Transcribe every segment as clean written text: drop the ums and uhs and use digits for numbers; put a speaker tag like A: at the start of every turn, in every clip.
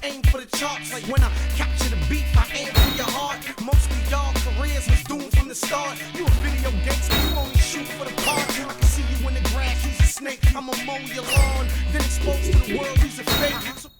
A: aim for the charts. Like when I capture the beat, I aim for your heart. Most of y'all careers was doomed from the start. You a video gangster, you only shoot for the part. I can see you in the grass, he's a snake. I'ma mow your lawn, then expose to the world he's a fake.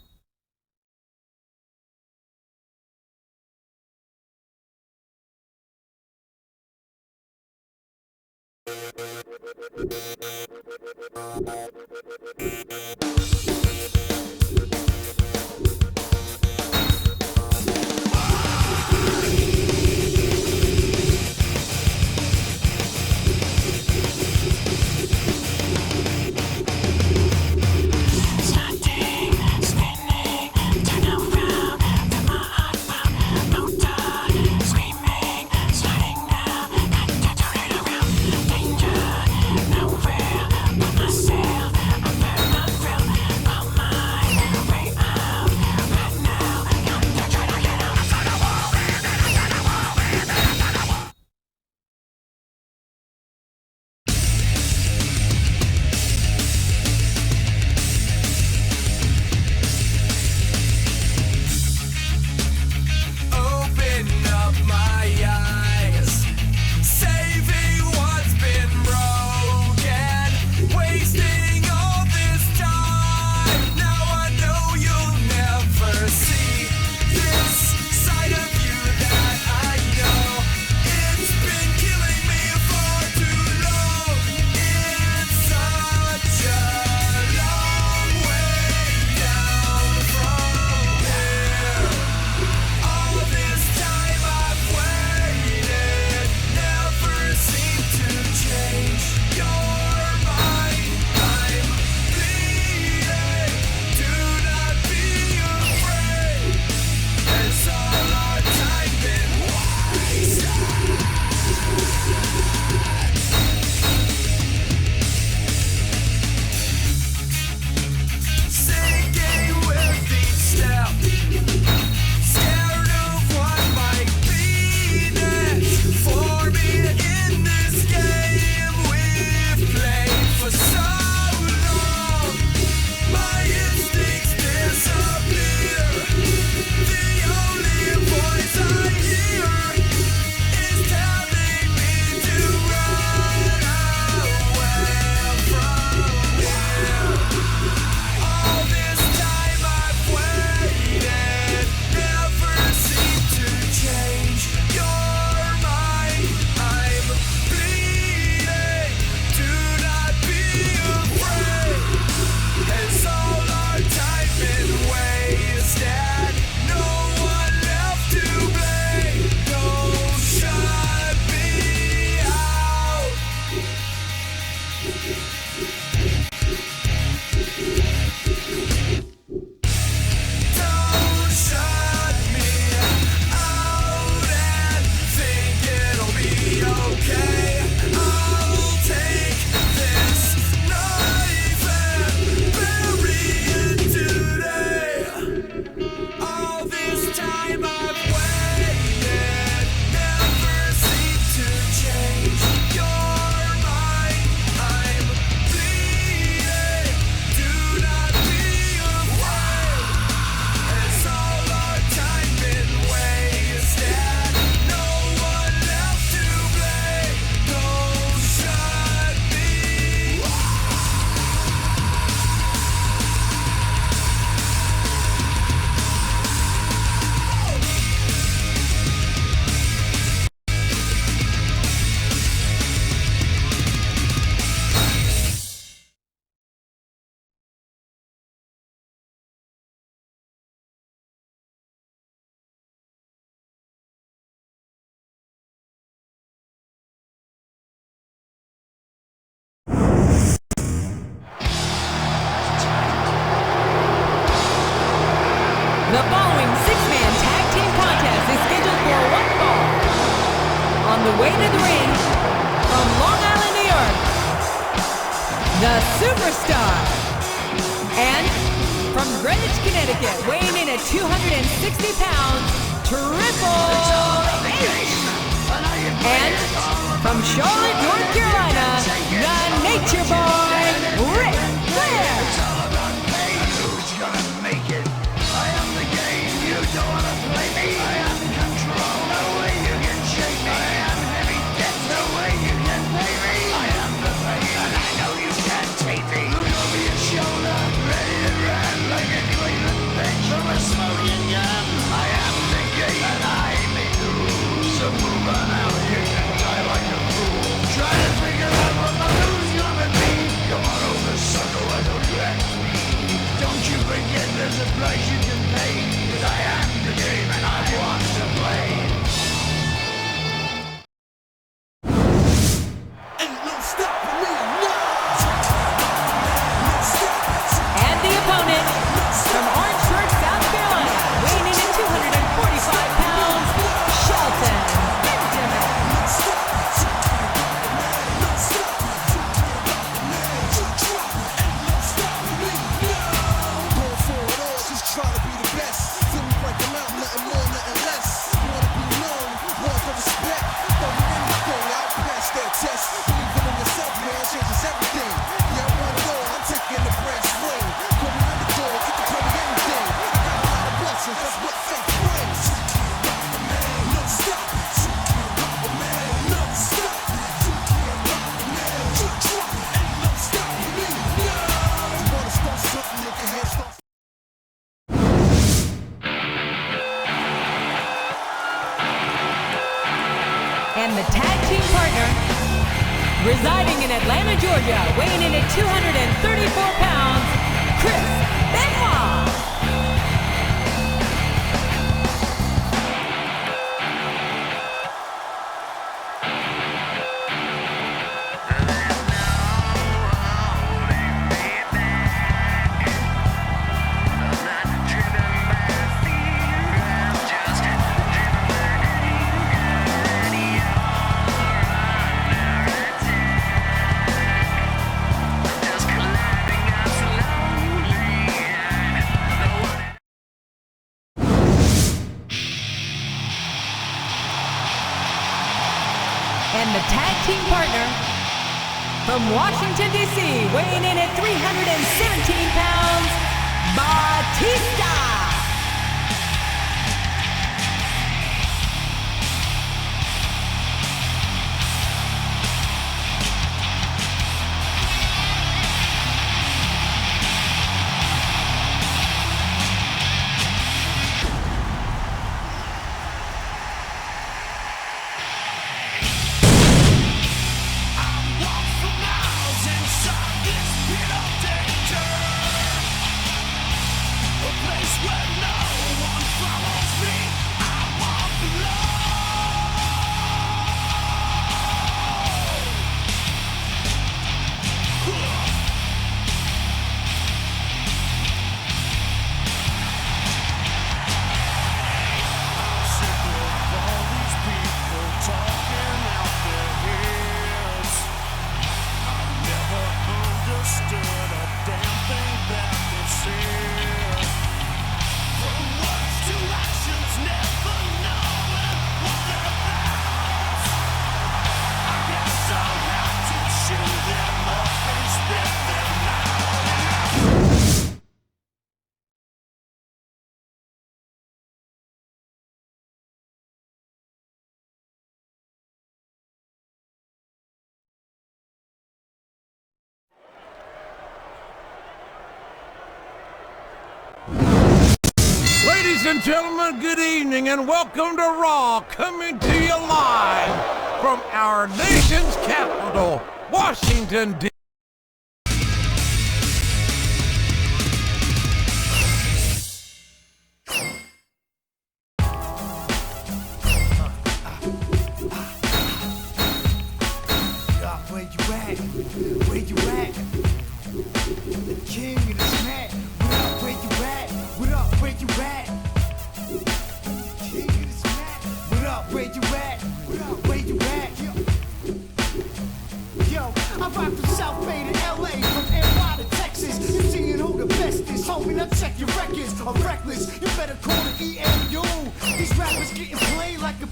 B: The following six-man tag team contest is scheduled for one fall. On the way to the ring, from Long Island, New York, the Superstar. And from Greenwich, Connecticut, weighing in at 260 pounds, Triple H. And from Charlotte, North Carolina, the Nature Boy, Ric Flair.
C: It's all about me. Who's gonna make it? I am the
A: I am control. No way you can shake me. I am heavy debt. No way you can pay me. I am the pain, and I know you can't take me. Look over your shoulder, ready to run like a Cleveland bench from a smoking gun. I am the game, and I make the rules. So move on out, you can die like a fool. Try to figure out what my move's gonna be. Come on over, sucker, why don't you act me? Don't you forget there's a price you can pay. Cause I am the game and I want to play. Ain't no stopping me, no!
B: And the opponent, from Orangeburg, South Carolina, weighing in at 245 pounds, Shelton Benjamin.
A: Going for it all, just try to be the best. Till we break them out, nothing more, nothing less. Wanna be known, want the respect. Don't need anything, I'll pass that test. Believing in yourself, man, changes everything. Yeah, I want it all, I'm taking the brass ring. Call me underdog, you can call me anything. I got a lot of blessings, that's what faith brings. No stop, no stop. You drop, ain't no stopping me. You wanna start something, you can head start.
B: And the tag team partner, residing in Atlanta, Georgia, weighing in at 234 pounds, Chris Benoit. And the tag team partner, from Washington, D.C., weighing in at 317 pounds, Batista.
C: Ladies and gentlemen, good evening and welcome to Raw, coming to you live from our nation's capital, Washington, D.C.
A: Where you at? Where you at? The king of the smack. What up? Where you at? What up? Where you at? King of the smack. What up? Where you at? What up? Where you at? Yo, I rock from South Bay to LA, from NY to Texas. You seeing who the best is, homie? Now check your records. I'm reckless. You better call it EMU. These rappers getting played like a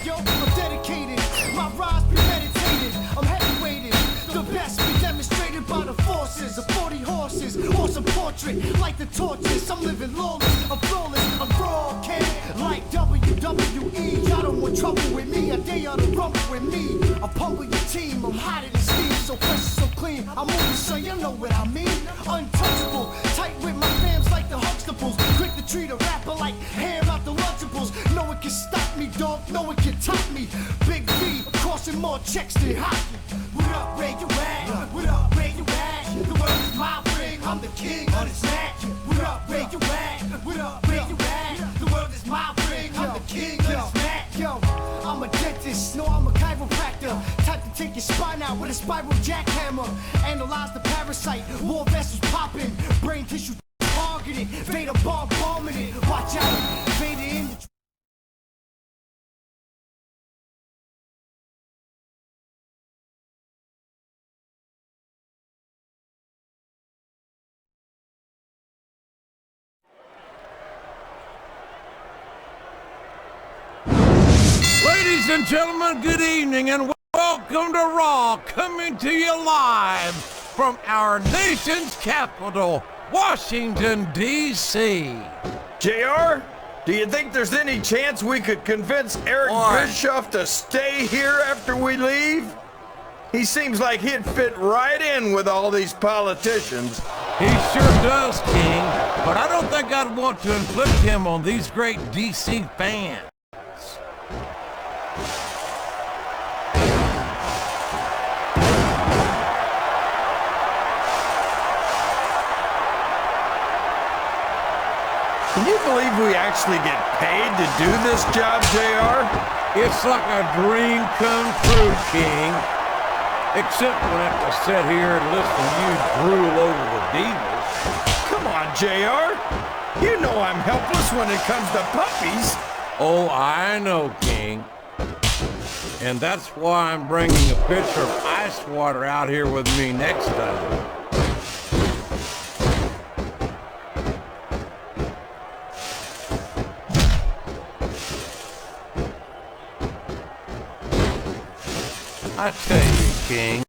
A: yo. I'm dedicated. My rhymes premeditated. I'm heavyweighted. The best be demonstrated by the forces of 40 horses. Awesome portrait, like the torches. I'm living lawless. I'm flawless. I'm raw, kid. Like trouble with me, a day on the rumble with me. I pummel your team, I'm hotter than steam, so fresh and so clean. I'm moving, so you know what I mean. Untouchable, tight with my fams like the Huxtables. Quick to treat a rapper like ham out the Lunchables. No one can stop me, dog, no one can top me. Big V, crossing more checks than hockey. What up, where you at? What up, where you at? The world is my ring, I'm the king of the snatch. What up, where you at? What up, where you at? The world is my ring, I'm the king of the snatch. Yo, I'm a dentist, no, I'm a chiropractor. Type to take your spine out with a spiral jackhammer. Analyze the parasite, war vessels popping. Brain tissue targeted, Vader bomb bombing it. Watch out, Vader in the...
C: Ladies and gentlemen, good evening and welcome to Raw, coming to you live from our nation's capital, Washington, D.C.
D: JR, do you think there's any chance we could convince Eric Bischoff to stay here after we leave? He seems like he'd fit right in with all these politicians.
C: He sure does, King, but I don't think I'd want to inflict him on these great D.C. fans.
D: Can you believe we actually get paid to do this job, JR?
C: It's like a dream come true, King. Except when I have to sit here and listen to you drool over the Divas.
D: Come on, JR. You know I'm helpless when it comes to puppies.
C: Oh, I know, King. And that's why I'm bringing a pitcher of ice water out here with me next time. I tell you, King,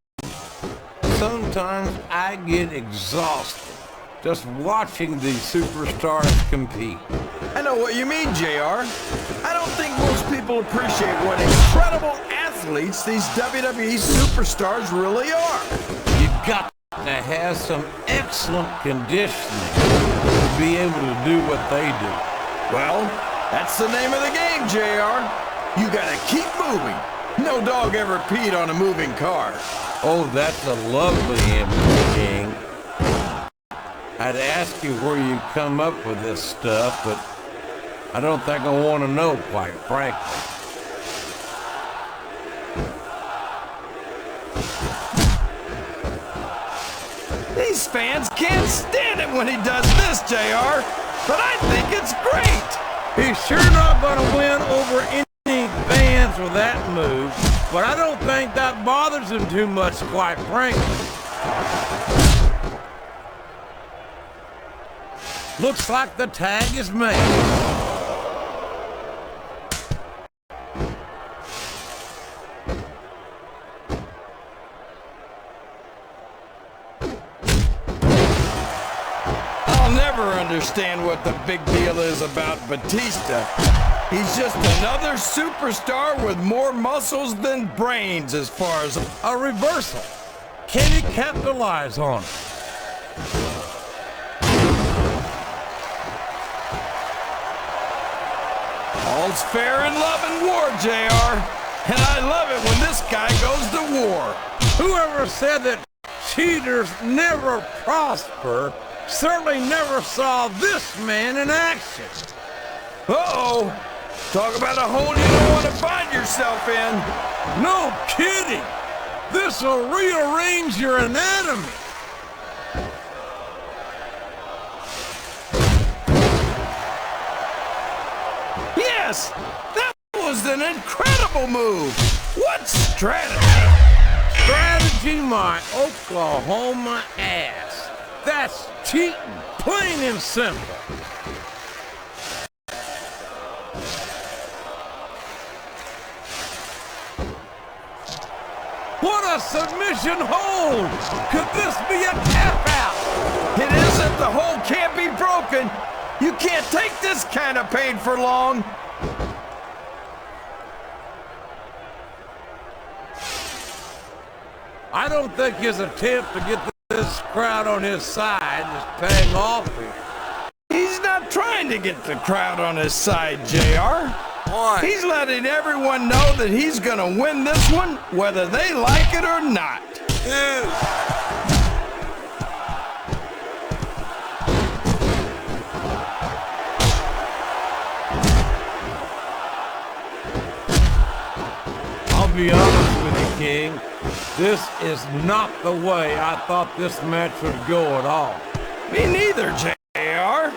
C: sometimes I get exhausted just watching these superstars compete.
D: I know what you mean, JR. I don't think most people appreciate what incredible athletes these WWE superstars really are.
C: You got to have some excellent conditioning to be able to do what they do.
D: Well, that's the name of the game, JR. You gotta keep moving. No dog ever peed on a moving car.
C: Oh, that's a lovely image, King. I'd ask you where you come up with this stuff, but I don't think I want to know, quite frankly.
D: These fans can't stand it when he does this, JR, but I think it's great.
C: He's sure not going to win over any fans with that move, but I don't think that bothers him too much, quite frankly. Looks like the tag is made.
D: I'll never understand what the big deal is about Batista. He's just another superstar with more muscles than brains as far as...
C: A reversal. Can he capitalize on it?
D: All's fair in love and war, JR. And I love it when this guy goes to war.
C: Whoever said that cheaters never prosper certainly never saw this man in action.
D: Uh-oh. Talk about a hole you don't want to find yourself in.
C: No kidding. This'll rearrange your anatomy.
D: Yes, that was an incredible move. What strategy?
C: Strategy, my Oklahoma ass. That's cheating, plain and simple. What a submission hold! Could this be a tap out?
D: It isn't. The hold can't be broken. You can't take this kind of pain for long.
C: I don't think his attempt to get this crowd on his side is paying off here.
D: He's not trying to get the crowd on his side, JR.
E: Why?
D: He's letting everyone know that he's gonna win this one, whether they like it or not.
E: Dude.
C: I'll be honest with you, King. This is not the way I thought this match would go at all.
D: Me neither, JR.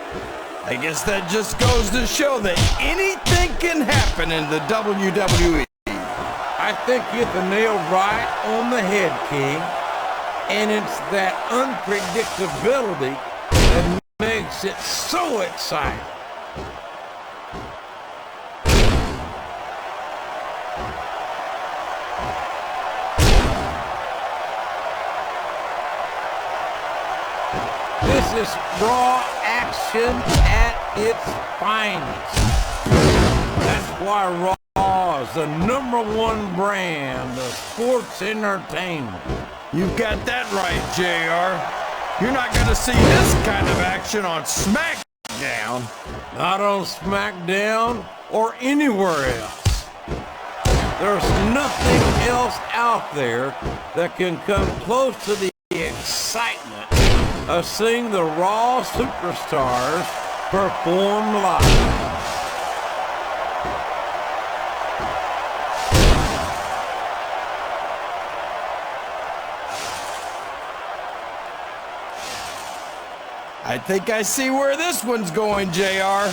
D: I guess that just goes to show that anything can happen in the WWE.
C: I think you hit the nail right on the head, King. And it's that unpredictability that makes it so exciting. This is raw action at its finest. That's why Raw is the #1 brand of sports entertainment.
D: You've got that right, JR. You're not gonna see this kind of action on Smackdown.
C: Not on Smackdown or anywhere else. There's nothing else out there that can come close to the excitement of seeing the Raw superstars perform live.
D: I think I see where this one's going, JR.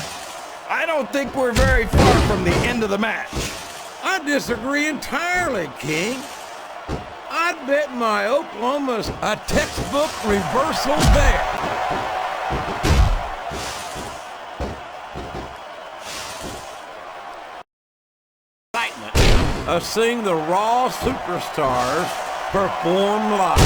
D: I don't think we're very far from the end of the match.
C: I disagree entirely, King. I'd bet my Oklahoma's a textbook reversal there. Excitement of seeing the Raw superstars perform live.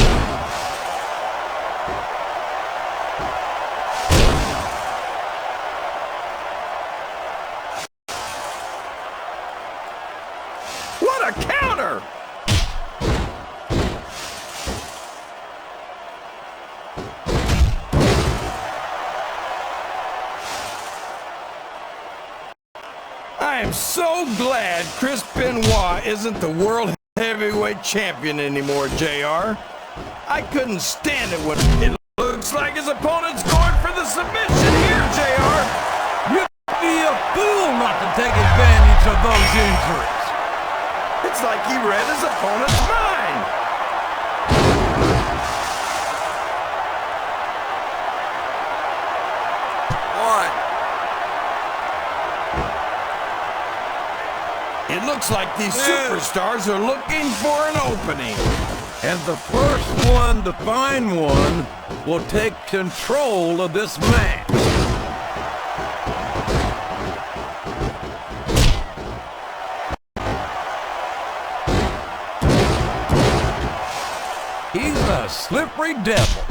D: What a counter! I am so glad Chris Benoit isn't the World Heavyweight Champion anymore, JR. I couldn't stand it when it looks like his opponent's going for the submission here, JR.
C: You'd be a fool not to take advantage of those injuries.
D: It's like he read his opponent's mind.
E: One.
D: It looks like these superstars are looking for an opening.
C: And the first one to find one will take control of this match. He's a slippery devil.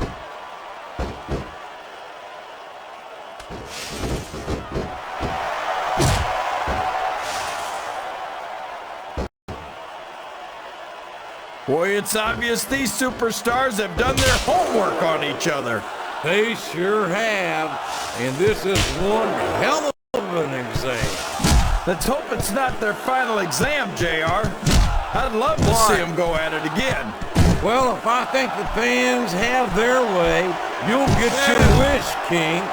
D: Boy, it's obvious these superstars have done their homework on each other.
C: They sure have. And this is one hell of an exam.
D: Let's hope it's not their final exam, JR. I'd love to see them go at it again.
C: Well, if I think the fans have their way, you'll get your wish, King.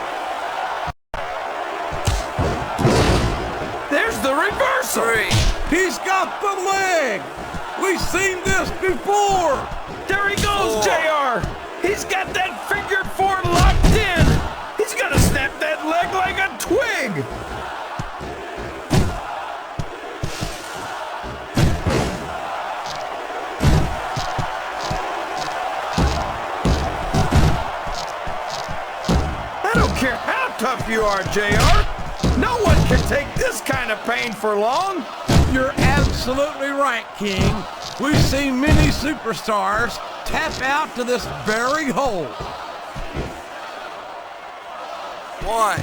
D: There's the reversal.
C: He's got the leg. We've seen this before.
D: There he goes, JR. He's got that figure four locked in. He's gonna snap that leg like a twig. I don't care how tough you are, JR. No one can take this kind of pain for long.
C: You're absolutely right, King. We've seen many superstars tap out to this very hole.
E: One.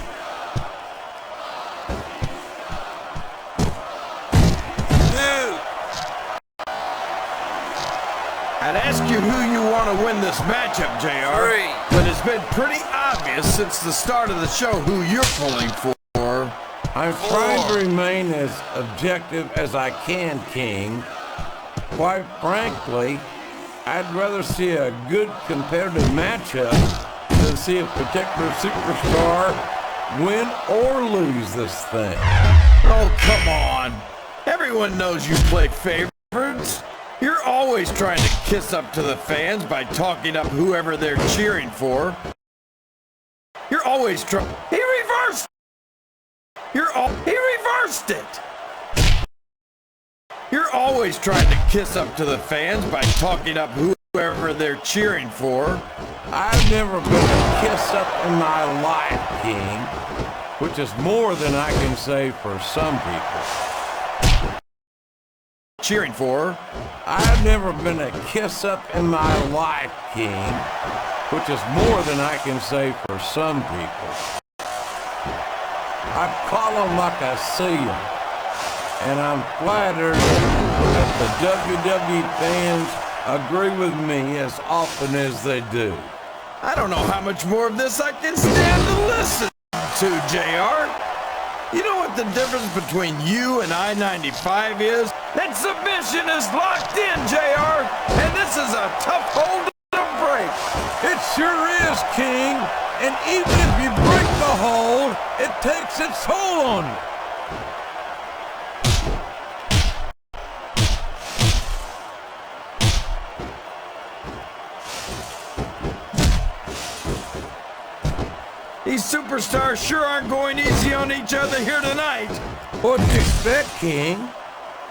E: Two.
D: I'd ask you who you want to win this matchup, JR.
E: 3.
D: But it's been pretty obvious since the start of the show who you're pulling for.
C: I'm trying to remain as objective as I can, King. Quite frankly, I'd rather see a good competitive matchup than see a particular superstar win or lose this thing.
D: Oh, come on. Everyone knows you play favorites. You're always trying to kiss up to the fans by talking up whoever they're cheering for. You're always trying. He reversed. He reversed it. You're always trying to kiss up to the fans by talking up whoever they're cheering for.
C: I've never been a kiss up in my life, King, which is more than I can say for some people.
D: Cheering for.
C: I've never been a kiss up in my life, King, which is more than I can say for some people. I call them like I see them, and I'm flattered that the WWE fans agree with me as often as they do.
D: I don't know how much more of this I can stand to listen to, JR. You know what the difference between you and I-95 is? That submission is locked in, JR, and this is a tough hold to break.
C: It sure is, King, and even if you break the hold, it takes its toll on you.
D: These superstars sure aren't going easy on each other here tonight.
C: What do you expect, King?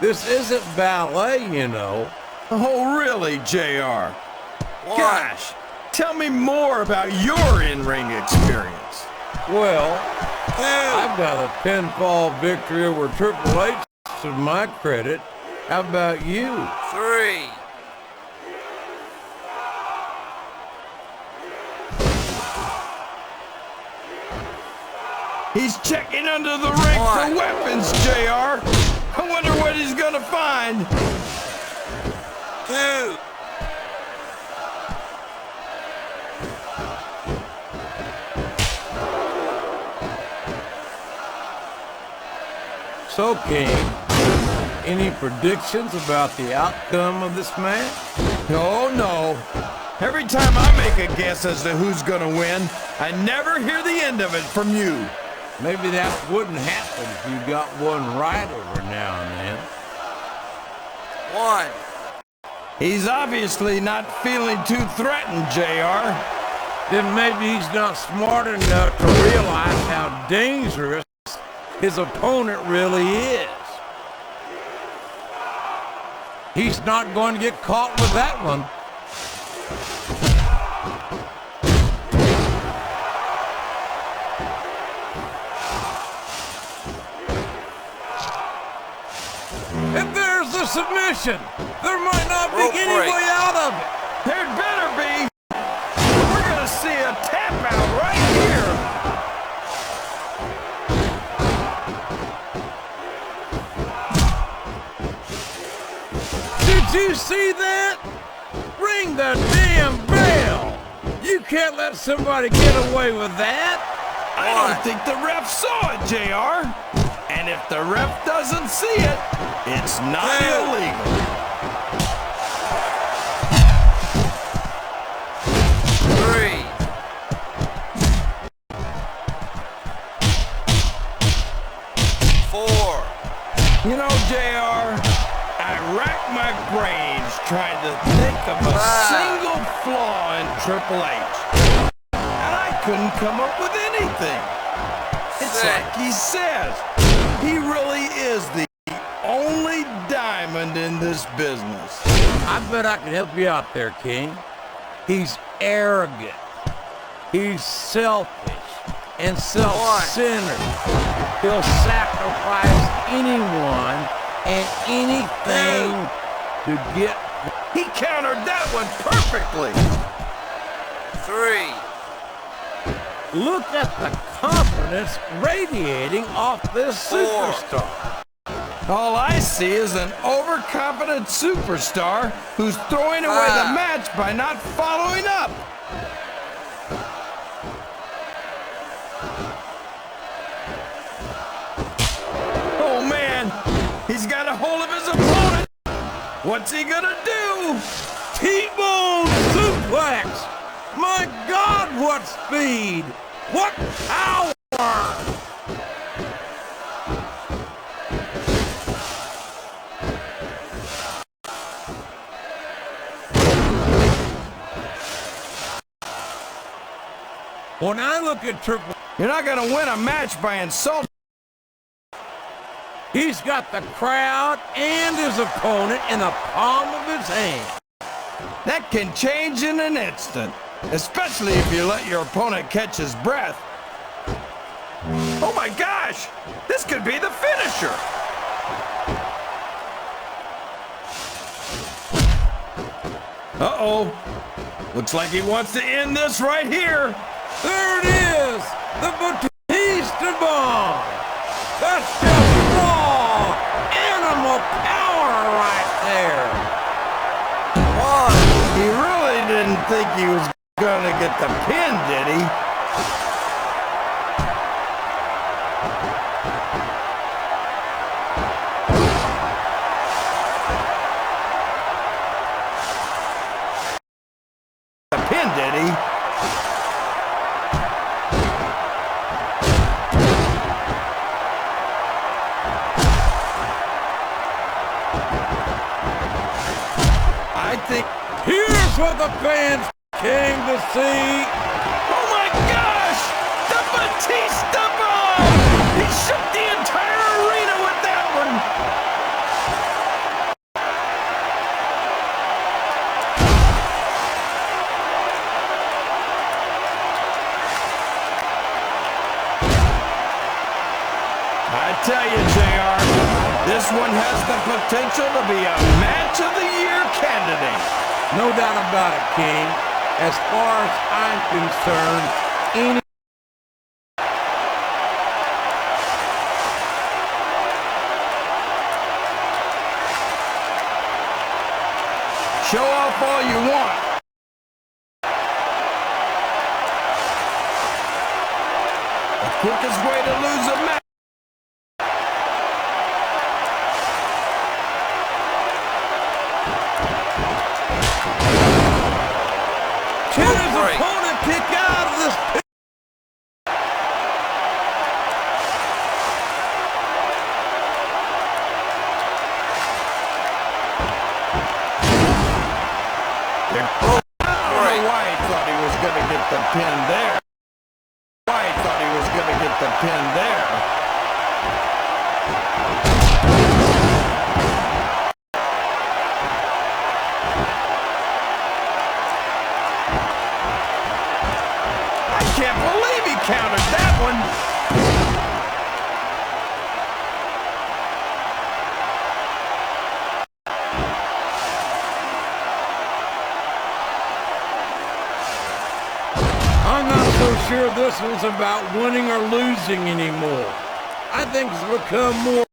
C: This isn't ballet, you know.
D: Oh, really, JR?
E: 1.
D: Gosh, tell me more about your in-ring experience.
C: Well,
E: 2.
C: I've got a pinfall victory over Triple H to my credit. How about you?
E: 3.
D: He's checking under the ring for weapons, JR. I wonder what he's gonna find.
E: 2.
C: So, King, any predictions about the outcome of this match?
D: Oh, no. Every time I make a guess as to who's gonna win, I never hear the end of it from you.
C: Maybe that wouldn't happen if you got one right every now and then.
E: 1.
D: He's obviously not feeling too threatened, JR.
C: Then maybe he's not smart enough to realize how dangerous his opponent really is. He's not going to get caught with that one. If there's a submission, there might not be
E: Rope
C: any
E: break.
C: way out of it.
D: There'd better be. We're gonna see a tap out right here.
C: Did you see that? Ring the damn bell. You can't let somebody get away with that.
D: I don't think the ref saw it, JR. And if the ref doesn't see it, it's not illegal.
E: 3.
D: You know, JR, I racked my brains trying to think of a single flaw in Triple H. And I couldn't come up with anything. It's like he says, he really is the only diamond in this business.
C: I bet I can help you out there, King. He's arrogant. He's selfish and self-centered. He'll sacrifice anyone and anything to get...
D: He countered that one perfectly.
E: 3.
C: Look at the confidence radiating off this superstar.
D: All I see is an overconfident superstar who's throwing away the match by not following up. Oh man, he's got a hold of his opponent. What's he gonna do?
C: T-bone suplex! My God, what speed! What power! When I look at Triple,
D: You're not gonna win a match by insulting.
C: he's got the crowd and his opponent in the palm of his hand.
D: That can change in an instant, especially if you let your opponent catch his breath. Oh my gosh, this could be the finisher. Uh-oh, looks like he wants to end this right here.
C: There it is! The Batista Bomb! That's just raw animal power right there!
D: He really didn't think he was gonna get the pin, did he? The pin, did he? I think.
C: Here's what the fans came to see!
D: Oh my gosh! The Batista Bomb! He shook the entire arena with that one! I tell you, JR, this one has the potential to be a match of the year candidate.
C: No doubt about it, King. As far as I'm concerned, any
D: show off all you want. The quickest way to lose a match.
C: can his opponent kick out of this pit?
D: Why he thought he was going to get the pin there. Why he thought he was going to get the pin there. I can't believe he countered that one.
C: I'm not so sure this one's about winning or losing anymore. I think it's become more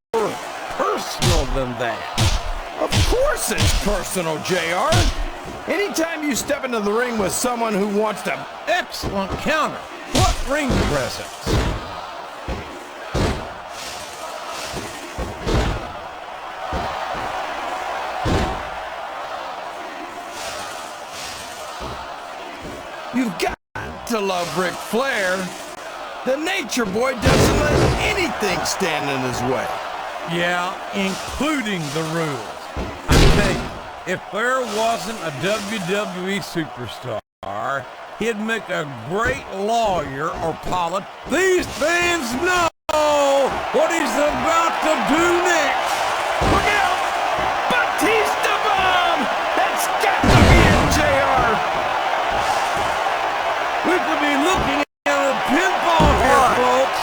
C: personal than that.
D: Of course it's personal, JR. Anytime you step into the ring with someone who wants to...
C: Excellent counter. What ring presence?
D: You've got to love Ric Flair. The Nature Boy doesn't let anything stand in his way.
C: Yeah, including the rules. I tell you, if there wasn't a WWE superstar, he'd make a great lawyer or pilot. These fans know what he's about to do next.
D: Look out! Batista Bomb! That's got to be it, JR!
C: We could be looking at a pinfall here, folks.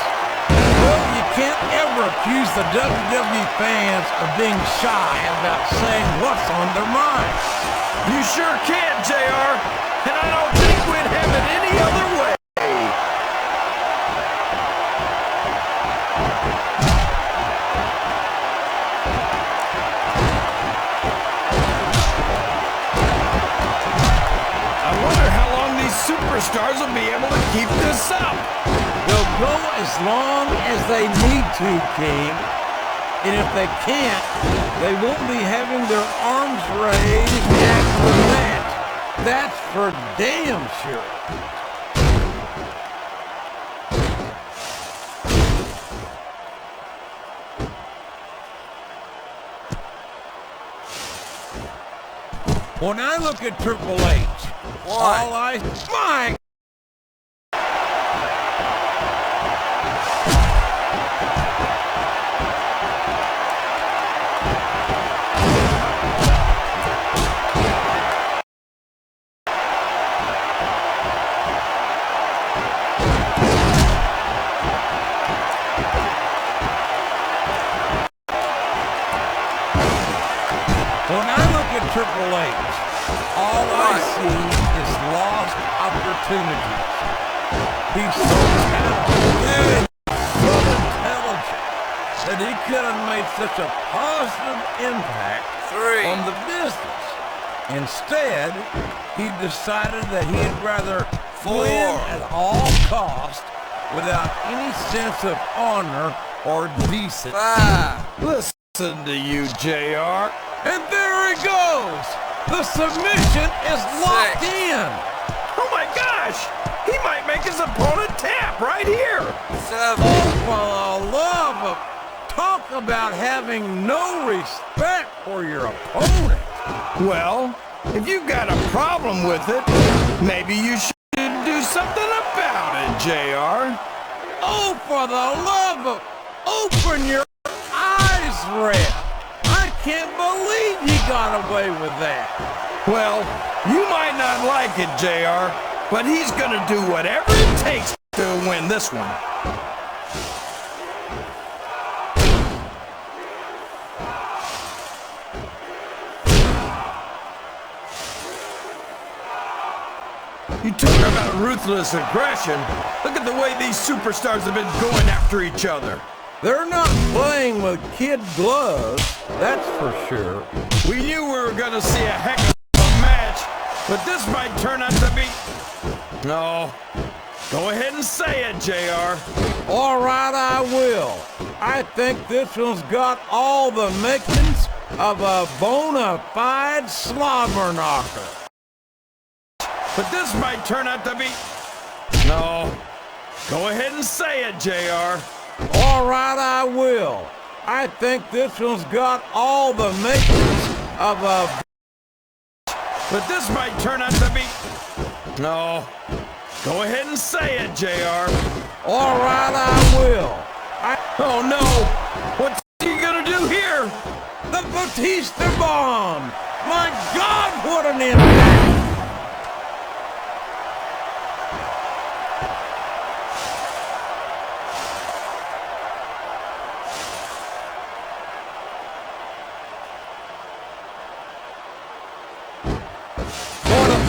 C: Well, you can't ever accuse the WWE fans of being shy about saying what's on their minds.
D: You sure can, JR. And I don't think we'd have it any other way. superstars will be able to keep this up.
C: They'll go as long as they need to, King. And if they can't, they won't be having their arms raised after the match. That's for damn sure. When I look at Triple H, all I... My... Triple H, all I see is lost opportunities. He's so talented, so intelligent, that he could have made such a positive impact on the business. Instead, he decided that he'd rather win at all costs without any sense of honor or decency.
D: Listen to you, JR.
C: And there he goes! The submission is locked in!
D: Oh my gosh! He might make his opponent tap right here!
C: Oh, for the love of... Talk about having no respect for your opponent!
D: Well, if you got a problem with it, maybe you should do something about it, JR.
C: Oh, for the love of... Open your eyes, Red! I can't believe he got away with that.
D: Well, you might not like it, JR, but he's gonna do whatever it takes to win this one. You talk about ruthless aggression. Look at the way these superstars have been going after each other.
C: They're not playing with kid gloves, that's for sure.
D: We knew we were gonna see a heck of a match, but this might turn out to be... No. Go ahead and say it, JR.
C: All right, I will. I think this one's got all the makings of a bona fide slobber knocker.
D: But this might turn out to be... No. Go ahead and say it, JR.
C: All right, I will. I think this one's got all the makings of a...
D: But this might turn out to be... No. Go ahead and say it, JR.
C: All right, I will.
D: Oh, no. What's he gonna do here?
C: The Batista Bomb! My God, what an impact!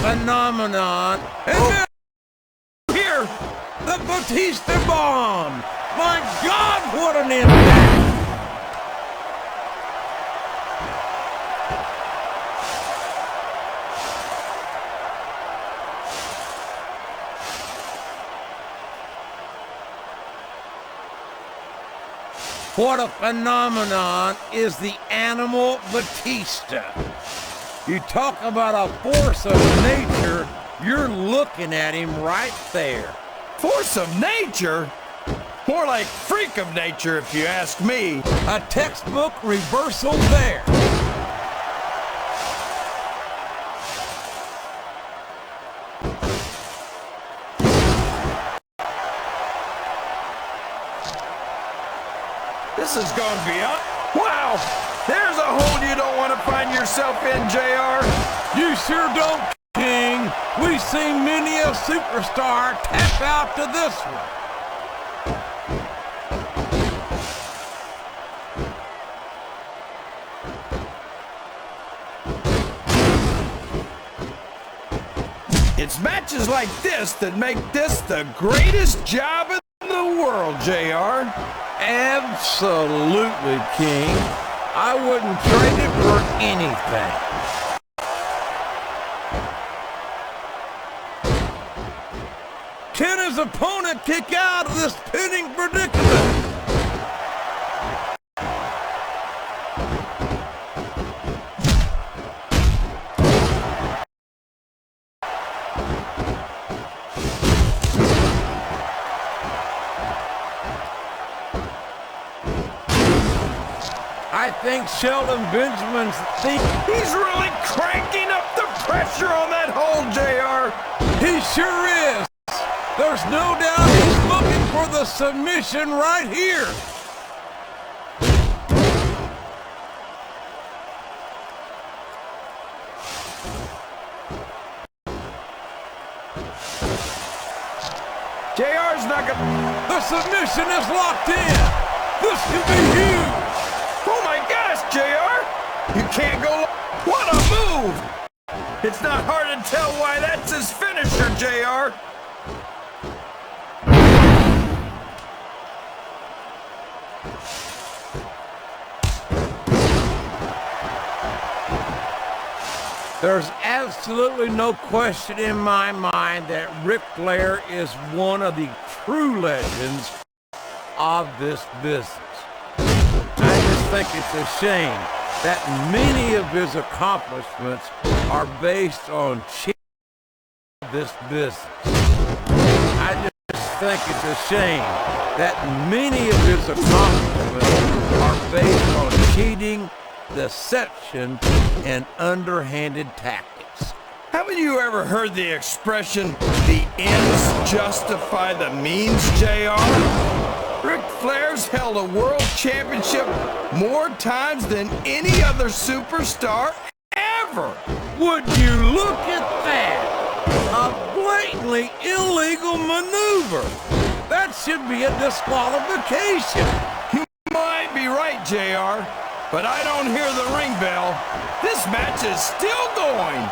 C: Phenomenon. And here, the Batista Bomb. My God, what an impact! What a phenomenon is the animal Batista. You talk about a force of nature, you're looking at him right there.
D: Force of nature? More like freak of nature, if you ask me.
C: A textbook reversal there.
D: This has gone beyond... Wow! There's a hole you don't want to find yourself in, JR.
C: You sure don't, King. We've seen many a superstar tap out to this one.
D: It's matches like this that make this the greatest job in the world, JR.
C: Absolutely, King. I wouldn't trade it for anything. his opponent kick out of this pinning predicament. I think Sheldon Benjamin's
D: he's really cranking up the pressure on that hold, JR.
C: He sure is. There's no doubt he's looking for the submission right here.
D: JR's not gonna...
C: The submission is locked in. This could be huge.
D: Oh my gosh, JR! You can't go... What a move! It's not hard to tell why that's his finisher, JR.
C: There's absolutely no question in my mind that Ric Flair is one of the true legends of this business. I just think it's a shame that many of his accomplishments are based on this business. I just think it's a shame that many of his accomplishments are based on cheating, deception, and underhanded tactics.
D: Haven't you ever heard the expression, the ends justify the means, JR? Ric Flair's held a world championship more times than any other superstar ever.
C: Would you look at that? A blatantly illegal maneuver. That should be a disqualification.
D: You might be right, JR, but I don't hear the ring bell. This match is still going.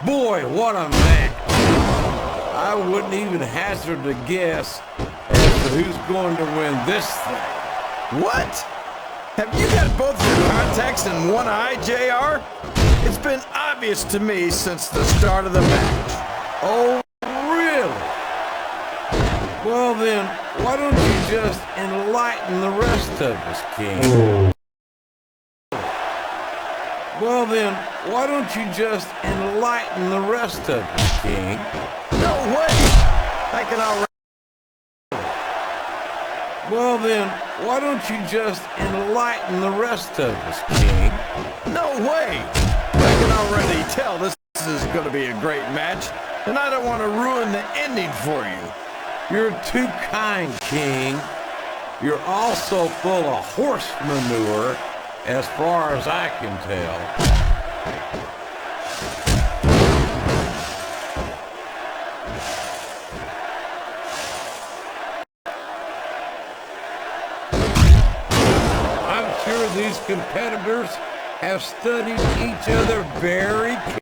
C: Boy, what a match. I wouldn't even hazard a guess as to who's going to win this thing.
D: What? Have you got both your contacts in one eye, JR? It's been obvious to me since the start of the match.
C: Oh, really? Well then, why don't you just enlighten the rest of us, King? Well then, why don't you just enlighten the rest of us, King?
D: No way! I can already...
C: Well then, why don't you just enlighten the rest of us, King?
D: No way! I can already tell this is going to be a great match, and I don't want to ruin the ending for you.
C: You're too kind, King. You're also full of horse manure, as far as I can tell. I'm sure these competitors have studied each other very carefully.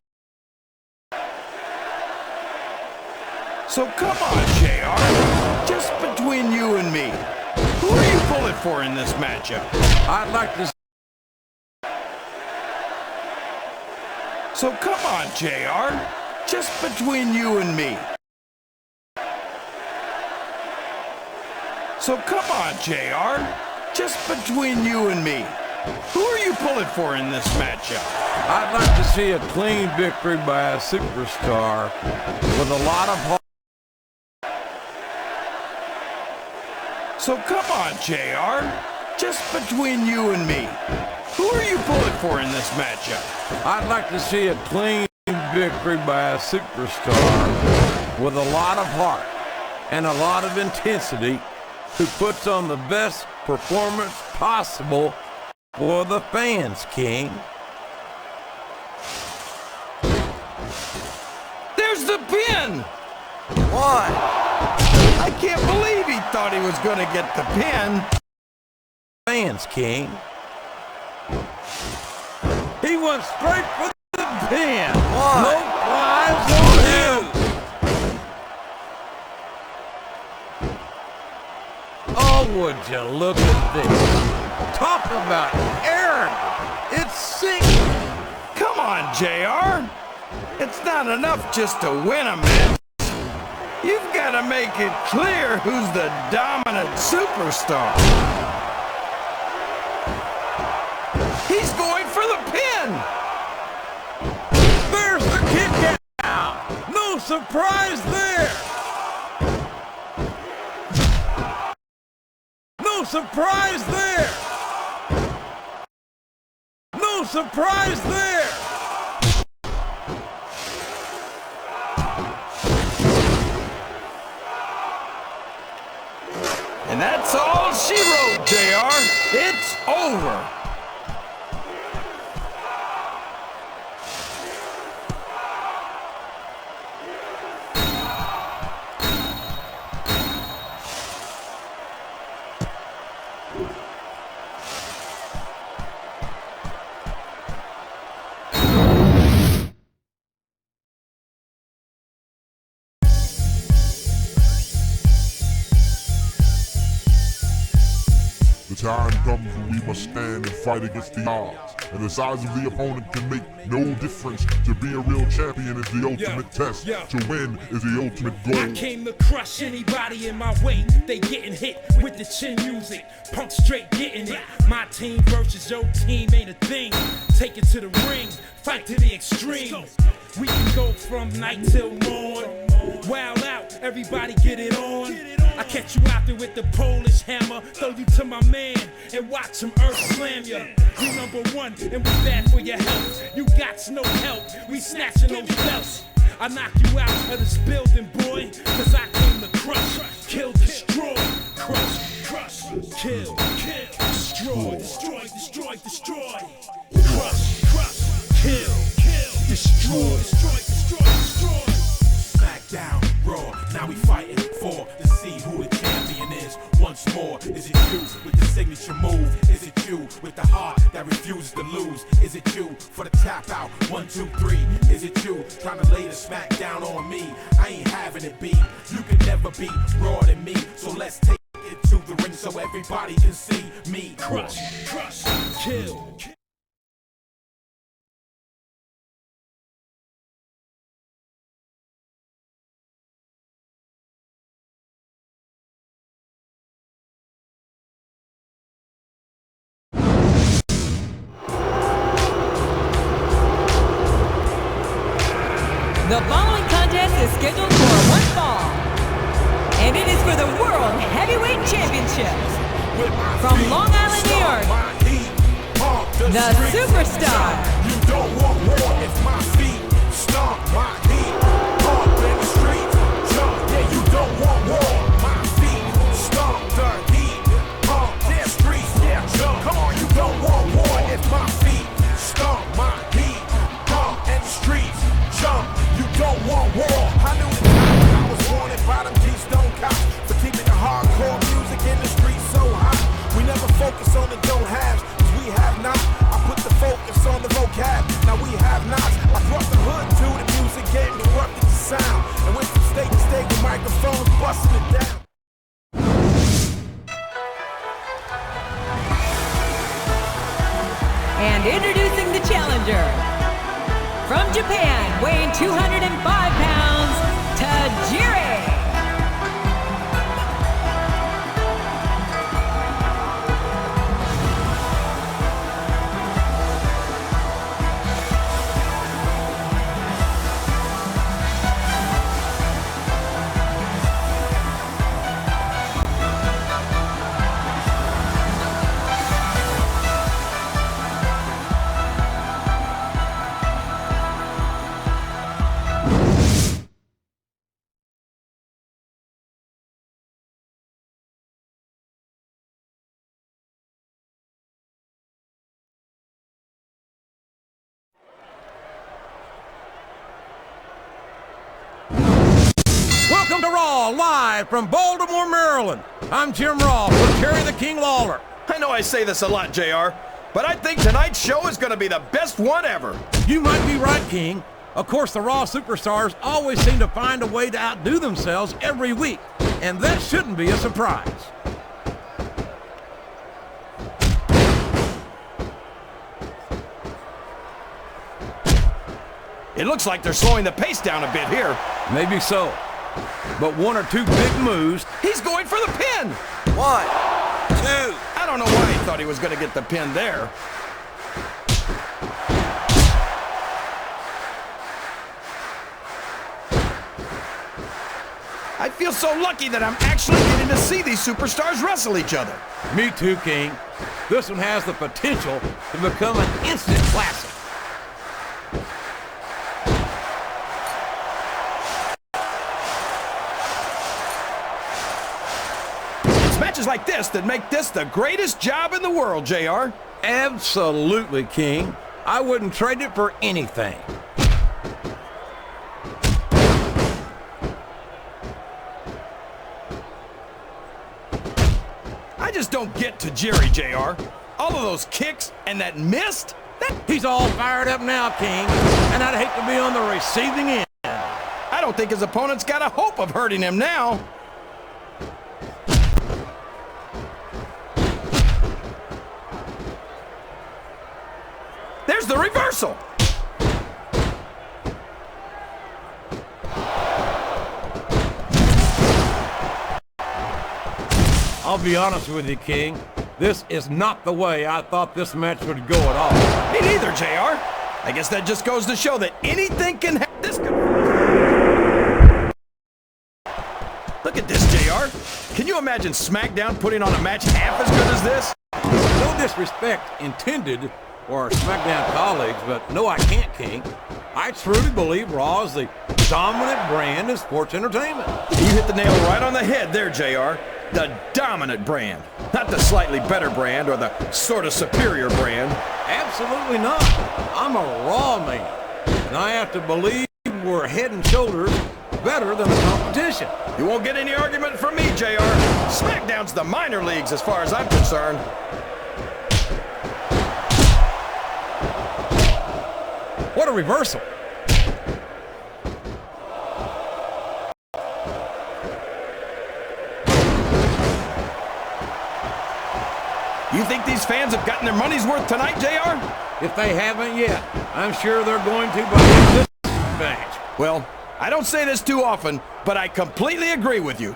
D: So come on, JR. Just between you and me. Who are you pulling for in this matchup?
C: I'd like to...
D: So come on, JR. Just between you and me. So come on, JR. Just between you and me. Who are you pulling for in this matchup?
C: I'd like to see a clean victory by a superstar with a lot of heart.
D: So come on, JR. Just between you and me. Who are you pulling for in this matchup?
C: I'd like to see a clean victory by a superstar with a lot of heart and a lot of intensity who puts on the best performance possible for the fans, King.
D: There's the pin!
E: One.
D: I can't believe he thought he was going to get the pin.
C: Fans, King. He went straight for the pin.
E: One.
C: No flies on him. Oh, would you look at this? Talk about arrogant. It's sick.
D: Come on, JR. It's not enough just to win a match. You've got to make it clear who's the dominant superstar. He's going for the pin.
C: There's the kick out. No surprise there. No surprise there. No surprise there.
D: And that's all she wrote, JR. It's over.
F: The time comes when we must stand and fight against the odds. And the size of the opponent can make no difference. To be a real champion is the ultimate test. To win is the ultimate goal.
G: I came to crush anybody in my way. They getting hit with the chin music. Punk straight getting it. My team versus your team ain't a thing. Take it to the ring, fight to the extreme. We can go from night till morn. Wild out, everybody get it on. I catch you out there with the Polish hammer. Throw you to my man and watch him earth slam ya. You number one and we bad for your health. You got no help, we snatching those belts. I knock you out of this building, boy, cause I came to crush, kill, destroy. Crush, kill, destroy, destroy. Crush, kill, destroy. Smackdown, Raw, now we fighting for to see who the champion is. Once more, is it you with the signature move? Is it you with the heart that refuses to lose? Is it you for the tap out? 1, 2, 3. Is it you trying to lay the smack down on me? I ain't having it beat. You can never be raw than me. So let's take it to the ring so everybody can see me. Crush, kill.
B: The following contest is scheduled for one fall, and it is for the World Heavyweight Championship. From Long Island, New York, the Superstar.
A: You don't want war if my feet stomp my heat. Pump in the streets, jump. Yeah, you don't want war. My feet stomp the heat. Pump the streets, yeah, jump. Come on, you don't want war if my feet stomp my heat. Pump in the streets, jump. You don't want war. I knew the time when I was wanted by them Keystone cops for keeping the hardcore music in the streets so hot. We never focus on the don't haves, cause we have not. I put the focus on the vocab, now we have not. I brought the hood to the music game, corrupted the sound, and went from state to state with microphones busting it down.
B: And introducing the challenger. From Japan, weighing 205 pounds, Tajiri.
C: Welcome to Raw, live from Baltimore, Maryland. I'm Jim Ross with Terry the King Lawler.
D: I know I say this a lot, JR, but I think tonight's show is going to be the best one ever.
C: You might be right, King. Of course, the Raw superstars always seem to find a way to outdo themselves every week, and that shouldn't be a surprise.
D: It looks like they're slowing the pace down a bit here.
C: Maybe so. But one or two big moves.
D: He's going for the pin.
E: 1, 2.
D: I don't know why he thought he was going to get the pin there. I feel so lucky that I'm actually getting to see these superstars wrestle each other.
C: Me too, King. This one has the potential to become an instant classic.
D: It's matches like this that make this the greatest job in the world, JR.
C: Absolutely, King. I wouldn't trade it for anything.
D: I just don't get to Jerry, JR. All of those kicks and that missed?
C: He's all fired up now, King, and I'd hate to be on the receiving end.
D: I don't think his opponent's got a hope of hurting him now. There's the reversal.
C: I'll be honest with you, King. This is not the way I thought this match would go at all.
D: Me neither, JR. I guess that just goes to show that anything can happen. Look at this, JR. Can you imagine SmackDown putting on a match half as good as this?
C: No disrespect intended for our SmackDown colleagues, but no, I can't, King. I truly believe Raw is the dominant brand in sports entertainment.
D: You hit the nail right on the head there, JR. The dominant brand. Not the slightly better brand or the sort of superior brand.
C: Absolutely not. I'm a Raw man, and I have to believe we're head and shoulders better than the competition.
D: You won't get any argument from me, JR. SmackDown's the minor leagues as far as I'm concerned.
C: What a reversal.
D: You think these fans have gotten their money's worth tonight, JR?
C: If they haven't yet, I'm sure they're going to by the end of this match.
D: Well, I don't say this too often, but I completely agree with you.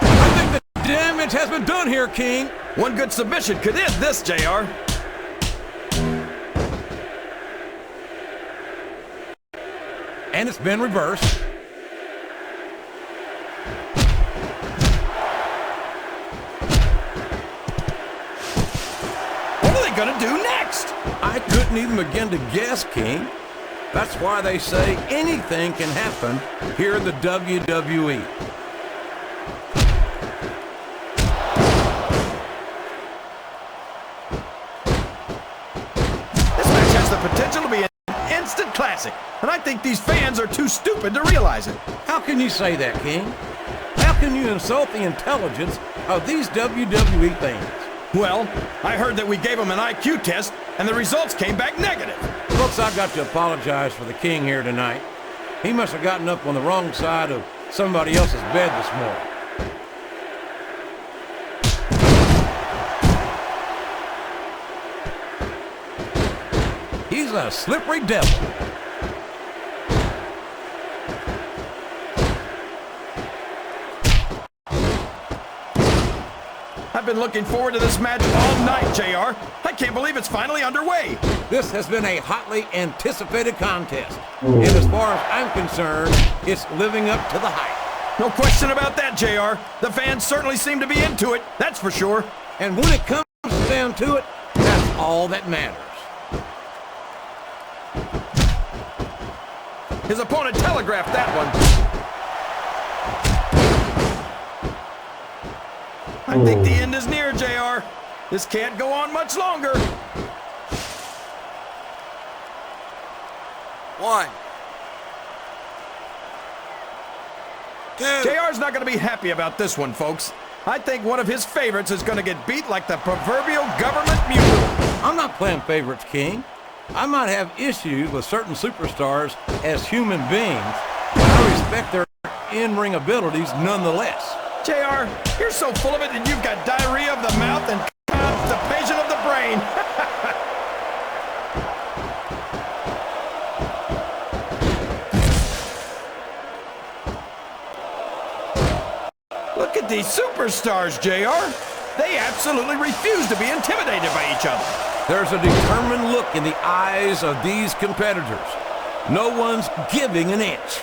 C: I think the damage has been done here, King.
D: One good submission could end this, JR.
C: And it's been reversed.
D: What are they gonna do next?
C: I couldn't even begin to guess, King. That's why they say anything can happen here in the WWE.
D: This match has the potential to be an instant classic, and I think these fans are too stupid to realize it.
C: How can you say that, King? How can you insult the intelligence of these WWE fans?
D: Well, I heard that we gave them an IQ test, and the results came back negative.
C: Folks, I've got to apologize for the King here tonight. He must have gotten up on the wrong side of somebody else's bed this morning. He's a slippery devil.
D: I've been looking forward to this match all night, JR. I can't believe it's finally underway.
C: This has been a hotly anticipated contest. And as far as I'm concerned, it's living up to the hype.
D: No question about that, JR. The fans certainly seem to be into it, that's for sure.
C: And when it comes down to it, that's all that matters.
D: His opponent telegraphed that one. I think the end is near, JR. This can't go on much longer.
E: 1, 2.
D: JR's not going to be happy about this one, folks. I think one of his favorites is going to get beat like the proverbial government mule.
C: I'm not playing favorites, King. I might have issues with certain superstars as human beings, but I respect their in-ring abilities nonetheless.
D: JR, you're so full of it that you've got diarrhea of the mouth and constipation of the brain. these superstars, JR. They absolutely refuse to be intimidated by each other.
C: There's a determined look in the eyes of these competitors. No one's giving an inch.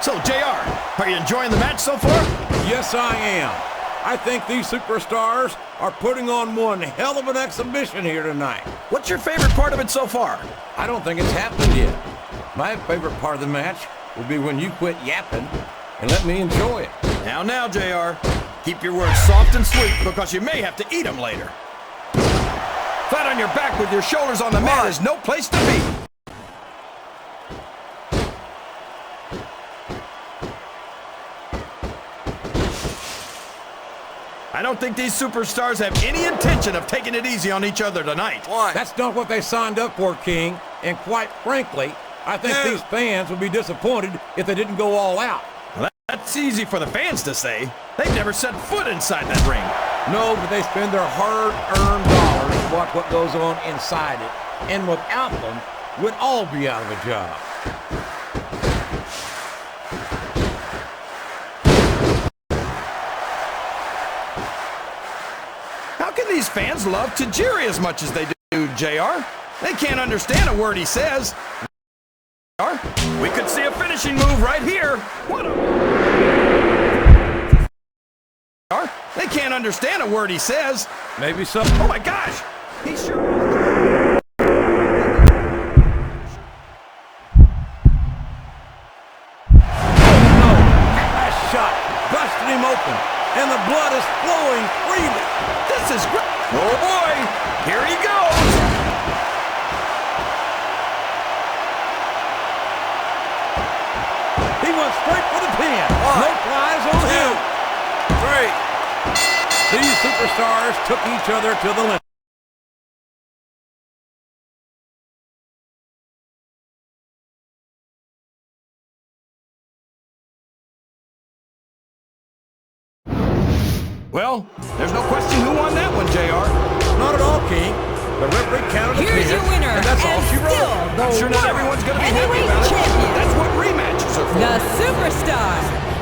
D: So, JR, are you enjoying the match so far?
C: Yes, I am. I think these superstars are putting on one hell of an exhibition here tonight.
D: What's your favorite part of it so far?
C: I don't think it's happened yet. My favorite part of the match will be when you quit yapping and let me enjoy it.
D: Now, JR. Keep your words soft and sweet because you may have to eat them later. Flat on your back with your shoulders on the mat is no place to be. I don't think these superstars have any intention of taking it easy on each other tonight.
E: One.
C: That's not what they signed up for, King. And quite frankly, I think these fans would be disappointed if they didn't go all out.
D: Well, that's easy for the fans to say. They've never set foot inside that ring.
C: No, but they spend their hard-earned dollars to watch what goes on inside it. And without them, we'd all be out of a job.
D: How can these fans love Tajiri as much as they do, JR? They can't understand a word he says. We could see a finishing move right here. What a... They can't understand a word he says.
C: Maybe so.
D: Oh my gosh! He sure...
C: No! That shot busted him open, and the blood is flowing freely.
D: This is great. Oh boy! Here he goes!
C: He went straight for the pin. No flies on him.
E: 3.
C: These superstars took each other to the limit.
D: Well, there's no question who won that one, JR.
C: Not at all, King. The referee counted the
B: Here's
C: pin,
B: your winner,
C: and that's all
B: and
C: she wrote.
B: still
D: I'm sure not
B: world
D: everyone's going to be happy
B: heavyweight
D: about it.
B: champion,
D: That's what rematches are for.
B: the superstar.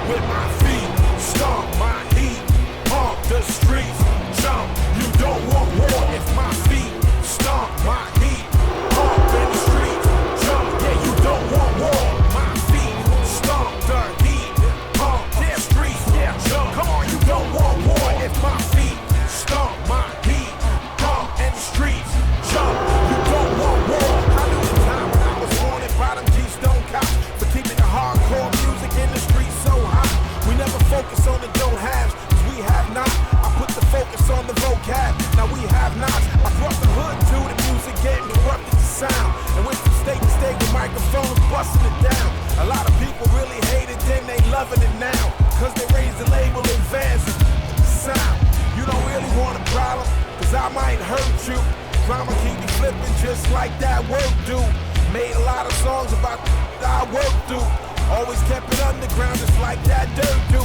A: With my feet, stomp my heat, pump the streets, jump. You don't want war if my feet stomp my heat, pump in the streets, jump. Yeah, you don't want war. My feet stomp the heat, pump the streets, yeah, jump. Come on, you don't want war if my feet stomp my heat, pump in the streets, jump. You don't want war. I knew the time when I was wanted by them Keystone cops for keeping the hardcore music in the streets so hot. We never focus on the don't haves, cause we have not. I put the focus on the vocab, now we have not. I brought the hood to the music game, corrupted the sound. And went from state to state with microphones busting it down. A lot of people really hate it, then they loving it now. Cause they raised the label advancing the sound. You don't really want a problem, cause I might hurt you. Drama keep me flipping just like that work do. Made a lot of songs about the I work through. Always kept it underground just like that dirt do.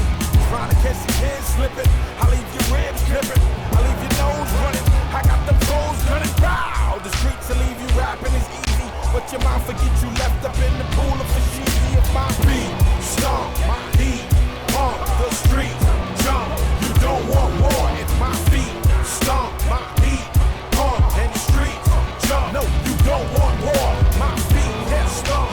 A: Trying to catch the kids slipping, I leave your ribs dripping, I leave your nose running, I got the foes gunning. Wow, the streets will leave you rapping is easy, but your mouth will get you left up in the pool of fashizi. If my beat stomp my heat, pump the streets, jump. You don't want war if my feet stomp my heat, pump in the streets, jump. No, you don't want war. My feet stomp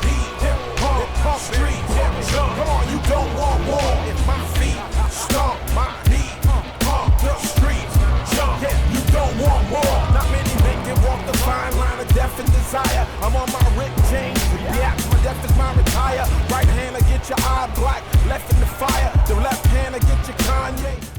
A: heat, pump streets, jump. Come on, you don't want war if my feet stomp my heat, pump the streets, jump. Yeah, you don't want war. Not many men can walk the fine line of death and desire. I'm on my Rick James. Yeah, my death is my retire. Right hand, I get your eye black. Left in the fire. The left hand, I get your Kanye.